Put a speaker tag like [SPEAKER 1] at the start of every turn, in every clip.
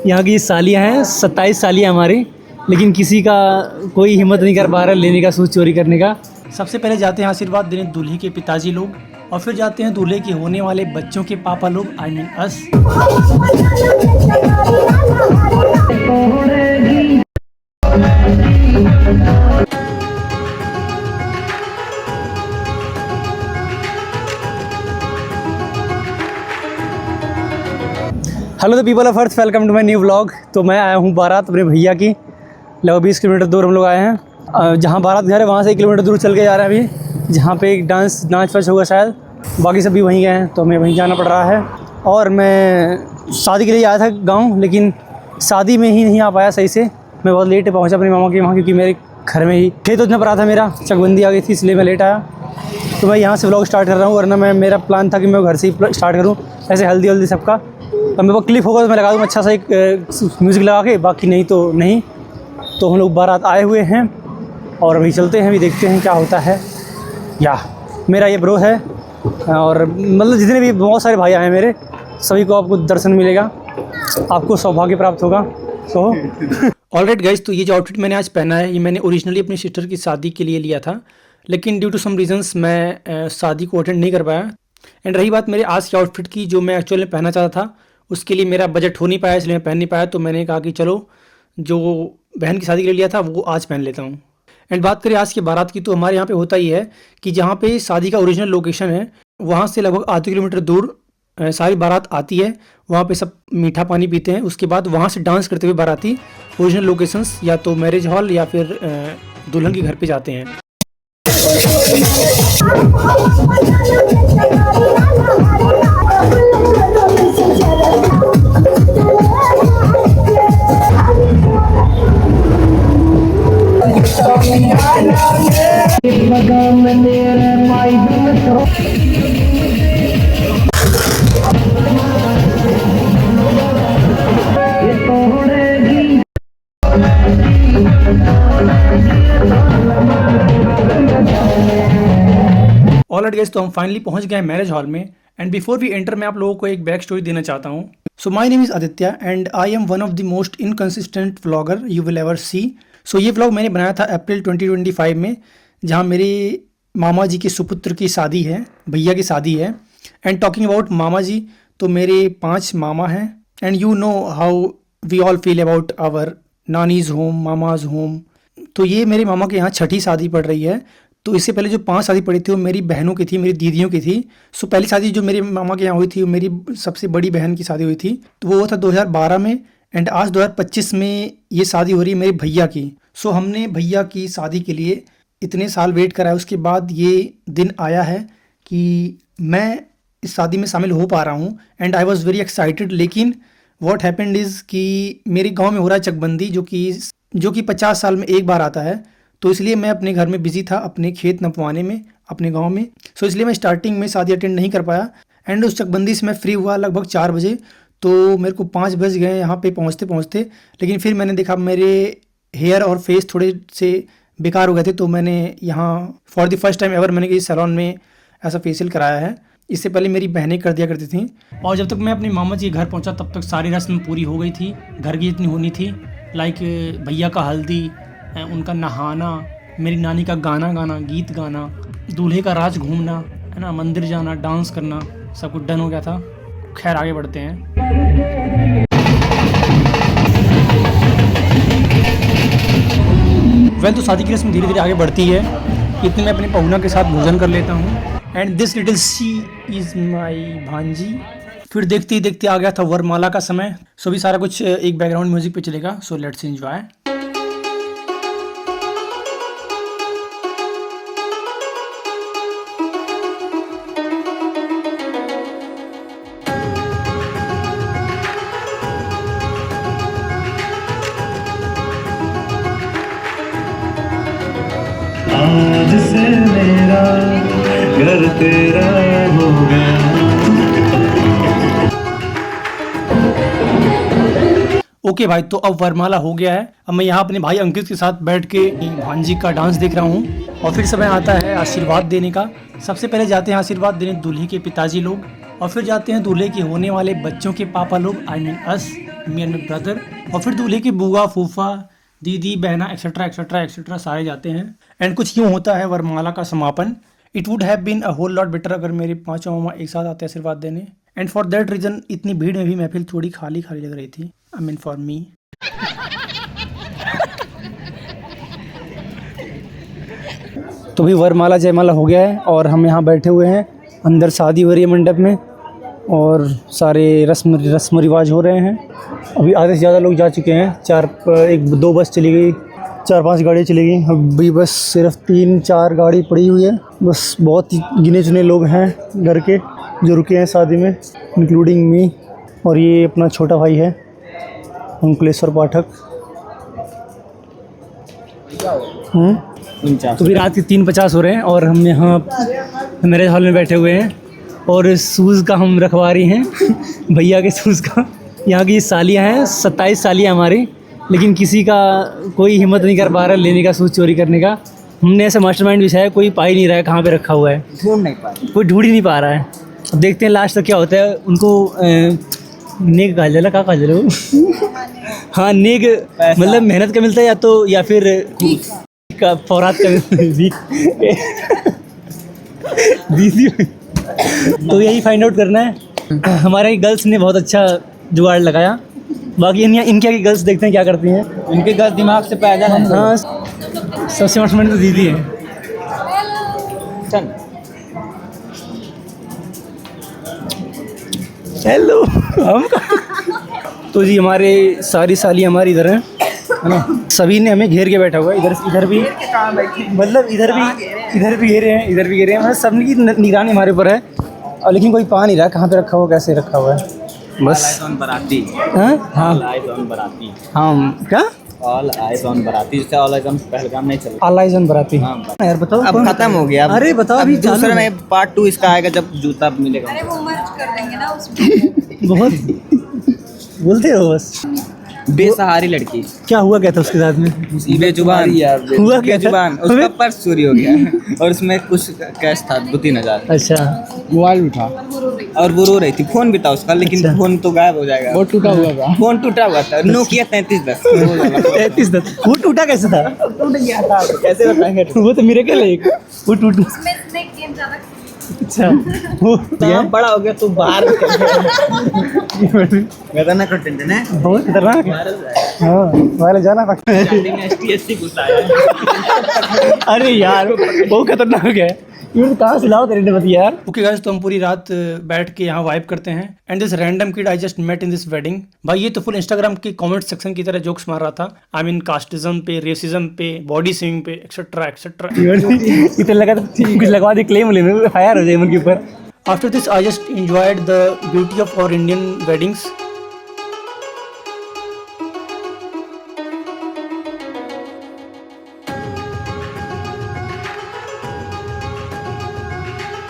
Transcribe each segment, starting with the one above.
[SPEAKER 1] यहाँ की सालियाँ हैं, 27 सालियाँ हमारी, लेकिन किसी का कोई हिम्मत नहीं कर पा रहा है लेने का, सूट चोरी करने का। सबसे पहले जाते हैं आशीर्वाद देने दूल्हे के पिताजी लोग, और फिर जाते हैं दूल्हे के होने वाले बच्चों के पापा लोग, I mean us. Hello the people of earth, welcome to my new vlog. तो मैं आया हूँ बारात अपने भैया की, लगभग 20 किलोमीटर दूर हम लोग आए हैं। जहाँ बारात घर है वहाँ से 1 किलोमीटर दूर चल के जा रहे हैं अभी, जहाँ पे एक नाच वाच होगा शायद। बाकी सब भी वहीं गए हैं तो हमें वहीं जाना पड़ रहा है। और मैं शादी के लिए आया था गाँव, लेकिन शादी में ही नहीं आ पाया सही से। मैं बहुत लेट पहुँचा अपनी मामा के वहाँ, क्योंकि मेरे घर में ही खेत उतना पड़ा था, मेरा चकबंदी आ गई थी, इसलिए मैं लेट आया। तो मैं यहाँ से व्लॉग स्टार्ट कर रहा हूँ, वरना मेरा प्लान था कि मैं घर से ही स्टार्ट करूँ, ऐसे हल्दी वल्दी सबका। तो मेरे को क्लिप होगा तो मैं लगा दूँ अच्छा सा एक म्यूज़िक लगा के, बाकी नहीं तो नहीं। तो हम लोग बारात आए हुए हैं और अभी चलते हैं, अभी देखते हैं क्या होता है। या मेरा ये ब्रो है, और मतलब जितने भी बहुत सारे भाई आए हैं मेरे, सभी को आपको दर्शन मिलेगा, आपको सौभाग्य प्राप्त होगा। सो ऑलराइट गाइस, तो ये जो आउटफिट मैंने आज पहना है, ये मैंने ओरिजिनली अपनी सिस्टर की शादी के लिए लिया था, लेकिन ड्यू टू सम रीजंस मैं शादी को अटेंड नहीं कर पाया। एंड रही बात मेरे आज के आउटफिट की, जो मैं एक्चुअली पहनना चाहता था, उसके लिए मेरा बजट हो नहीं पाया, इसलिए मैं पहन नहीं पाया। तो मैंने कहा कि चलो जो बहन की शादी के लिए लिया था वो आज पहन लेता हूँ। एंड बात करें आज की बारात की, तो हमारे यहाँ पे होता ही है कि जहाँ पे शादी का ओरिजिनल लोकेशन है, वहाँ से लगभग आधे किलोमीटर दूर सारी बारात आती है। वहाँ पे सब मीठा पानी पीते हैं, उसके बाद वहाँ से डांस करते हुए बाराती ओरिजिनल लोकेशंस या तो मैरिज हॉल या फिर दुल्हन के घर पे जाते हैं। ऑलराइट गाइस, तो हम फाइनली पहुंच गए मैरिज हॉल में। एंड बिफोर वी एंटर, मैं आप लोगों को एक बैक स्टोरी देना चाहता हूं। So my name is Aditya and I am one of the most inconsistent vlogger you will ever see. So ये व्लॉग मैंने बनाया था अप्रैल 2025 में, जहां मेरे मामा जी के सुपुत्र की शादी है, भैया की शादी है। एंड टॉकिंग अबाउट मामा जी, तो मेरे 5 मामा हैं। And you know how we all feel about our नानीज होम, मामाज होम। तो ये मेरे मामा के यहाँ छठी शादी पड़ रही है। तो इससे पहले जो 5 शादी पड़ी थी वो मेरी बहनों की थी, मेरी दीदियों की थी। सो पहली शादी जो मेरे मामा के यहाँ हुई थी वो मेरी सबसे बड़ी बहन की शादी हुई थी, तो वो हुआ था 2012 में। एंड आज 2025 में ये शादी हो रही है मेरे भैया की। सो हमने भैया की शादी के लिए इतने साल वेट करा है, उसके बाद ये दिन आया है कि मैं इस शादी में शामिल हो पा रहा हूँ। And I was very excited. लेकिन वॉट हैपेंड इज़ कि मेरे गाँव में हो रहा है चकबंदी, जो कि 50 साल में एक बार आता है। तो इसलिए मैं अपने घर में बिजी था, अपने खेत नपवाने में, अपने गांव में। सो इसलिए मैं स्टार्टिंग में शादी अटेंड नहीं कर पाया। एंड उस चकबंदी से मैं फ्री हुआ लगभग 4 बजे, तो मेरे को 5 बज गए यहाँ पे पहुँचते पहुँचते। लेकिन फिर मैंने देखा मेरे हेयर और फेस थोड़े से बेकार हो गए थे, तो मैंने यहाँ for the first time ever मैंने किसी सैलून में ऐसा फेशियल कराया है। इससे पहले मेरी बहनें कर दिया करती थी। और जब तक मैं अपनी मामा जी के घर पहुँचा तब तक सारी रस्म पूरी हो गई थी, घर की जितनी होनी थी। लाइक भैया का हल्दी, उनका नहाना, मेरी नानी का गाना गाना, गीत गाना, दूल्हे का राज घूमना, है ना, मंदिर जाना, डांस करना, सब कुछ डन हो गया था। खैर आगे बढ़ते हैं। तो शादी की रस्म धीरे धीरे आगे बढ़ती है। इतने में अपने पहुना के साथ भोजन कर लेता हूँ। And this little sis is my भांजी। फिर देखते ही देखते आ गया था वरमाला का समय। सो भी सारा कुछ एक बैकग्राउंड म्यूजिक पे चलेगा। So let's enjoy.
[SPEAKER 2] आज से मेरा घर तेरा हो गया।
[SPEAKER 1] ओके भाई, तो अब वरमाला हो गया है। अब मैं यहाँ अपने भाई अंकित के साथ बैठ के भांजी का डांस देख रहा हूँ। और फिर समय आता है आशीर्वाद देने का। सबसे पहले जाते हैं आशीर्वाद देने दूल्हे के पिताजी लोग, और फिर जाते हैं दूल्हे के होने वाले बच्चों के पापा लोग, I mean us. Me and my brother, और फिर दूल्हे की बुआ, फूफा, दीदी, बहना, एक्सेट्रा एक्सेट्रा एक्सेट्रा सारे जाते हैं। एंड कुछ यूँ होता है वरमाला का समापन। It would have been a whole lot better अगर मेरे पाँचों मामा एक साथ आते आशीर्वाद देने। एंड फॉर दैट रीज़न इतनी भीड़ में भी महफिल थोड़ी खाली खाली लग रही थी। I mean for me. तो भी वरमाला जयमाला हो गया है और हम यहाँ बैठे हुए हैं। अंदर शादी हो रही है मंडप में और सारे रस्म रिवाज हो रहे हैं। अभी आधे से ज़्यादा लोग जा चुके हैं। दो बस चली गई, 4-5 गाड़ियाँ चली गई। अभी बस सिर्फ 3-4 गाड़ी पड़ी हुई है। बस बहुत ही गिने चुने लोग हैं घर के जो रुके हैं शादी में, इंक्लूडिंग मी। और ये अपना छोटा भाई है अंकुलेश्वर पाठक। तो भी रात के 3:50 हो रहे हैं और हम यहाँ मैरिज हॉल में बैठे हुए हैं और शूज़ का हम रखवारी हैं भैया के शूज़ का। यहाँ की सालियाँ हैं, 27 सालियाँ हमारी, लेकिन किसी का कोई हिम्मत नहीं कर पा रहा है लेने का शूज़ चोरी करने का। हमने ऐसा मास्टरमाइंड बिछाया, कोई पा ही नहीं रहा है कहाँ पे रखा हुआ है,
[SPEAKER 3] ढूंढ नहीं पा रहे।
[SPEAKER 1] कोई ढूंढ ही नहीं पा रहा है। अब देखते हैं लास्ट तक क्या होता है। उनको नेक कहा जाला, क्या कहा जाला वो हाँ नेक, मतलब मेहनत का मिलता है या फिर का फौरात का दीदी। तो यही फाइंड आउट करना है। हमारे गर्ल्स ने बहुत अच्छा जुगाड़ लगाया। बाकी इनके आगे गर्ल्स देखते हैं क्या करती हैं।
[SPEAKER 3] इनके गर्ल्स दिमाग से पैदा है।
[SPEAKER 1] हाँ, सबसे स्मार्ट तो दीदी है।
[SPEAKER 3] चल
[SPEAKER 1] हेलो हम तो जी हमारे सारी साली हमारी इधर हैं, है ना। सभी ने हमें घेर के बैठा हुआ है। इधर भी मतलब इधर भी घेरे हैं, इधर भी घेरे हैं। मतलब सबकी निगरानी हमारे ऊपर है। और लेकिन कोई पा नहीं रहा कहाँ पे रखा हुआ, कैसे रखा हुआ है। बस
[SPEAKER 3] बराती।
[SPEAKER 1] हाँ
[SPEAKER 3] ऑल आइज ऑन बराती।
[SPEAKER 1] हाँ क्या
[SPEAKER 3] ऑल आइज ऑन बराती, जैसे ऑल आइज ऑन पहलगाम नहीं चल
[SPEAKER 1] अल्लाह इज़न बराती।
[SPEAKER 3] हाँ,
[SPEAKER 1] यार बताओ
[SPEAKER 3] अब खत्म हो गया।
[SPEAKER 1] अरे बताओ,
[SPEAKER 3] अब
[SPEAKER 1] अभी
[SPEAKER 3] दूसरा नहीं, पार्ट 2 इसका आएगा जब जूता मिलेगा।
[SPEAKER 4] अरे वो मर्ज कर देंगे ना उसमें।
[SPEAKER 1] बहुत बोलते हो बस।
[SPEAKER 3] बेसहारी लड़की,
[SPEAKER 1] क्या हुआ क्या था उसके साथ में?
[SPEAKER 3] बेजुबान
[SPEAKER 1] हुआ क्या था?
[SPEAKER 3] बेजुबान, उसका पर्स चोरी हो गया और उसमें कुछ कैश था 2-3 हज़ार।
[SPEAKER 1] अच्छा,
[SPEAKER 3] मोबाइल भी था और वो रो रही थी। फोन भी था उसका, लेकिन
[SPEAKER 1] अच्छा।
[SPEAKER 3] फोन तो गायब हो जाएगा। वो टूटा हुआ था, फोन टूटा हुआ था। नोकिया 3310।
[SPEAKER 1] 3310 वो टूटा कैसे था?
[SPEAKER 3] टूट गया था, कैसे बताएंगे?
[SPEAKER 1] वो तो मिरेकल है एक। वो टूट
[SPEAKER 4] उसमें स्नेक गेम ज्यादा खेली।
[SPEAKER 1] अच्छा वो
[SPEAKER 3] बड़ा हो गया तो बाहर गदना कंटेंट है।
[SPEAKER 1] बहुत खतरनाक है। हाँ वाले जाना पड़ता है।
[SPEAKER 3] ST घुसाया।
[SPEAKER 1] अरे यार बहुत खतरनाक है। ये कहाँ से लाओ तेरे ने बता यार। ओके गाइस, तो हम पूरी रात बैठ के यहाँ वाइब करते हैं। And this random kid I just met in this wedding. भाई ये तो फुल इंस्टाग्राम के कमेंट सेक्शन की तरह जोक्स मार रहा था। आई मीन कास्टिज्म पे, रेसिज्म पे, बॉडी शेमिंग पे, एक्सेट्रा एक्सेट्रा। इतना लगा तो कुछ लगवा दे, क्लेम ले फायर हो जाए उनके ऊपर। After this I just enjoyed the beauty of our Indian weddings.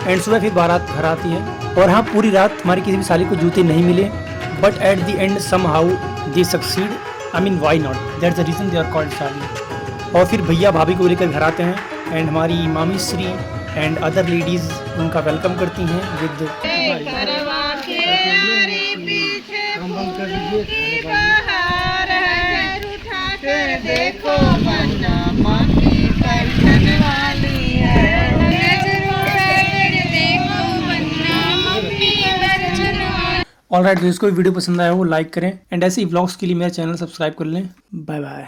[SPEAKER 1] And सुबह फिर बारात घर आती है और हाँ पूरी रात हमारी किसी भी साली को जूते नहीं मिले, but at the end somehow they succeed. I mean why not, that's the reason they are called साली। और फिर भैया भाभी को लेकर घर आते हैं एंड हमारी मामी श्री एंड अदर लेडीज उनका वेलकम करती हैं विद ऑलराइट। जिसको वीडियो पसंद आया हो लाइक करें एंड ऐसे ही व्लॉग्स के लिए मेरा चैनल सब्सक्राइब कर लें। Bye bye.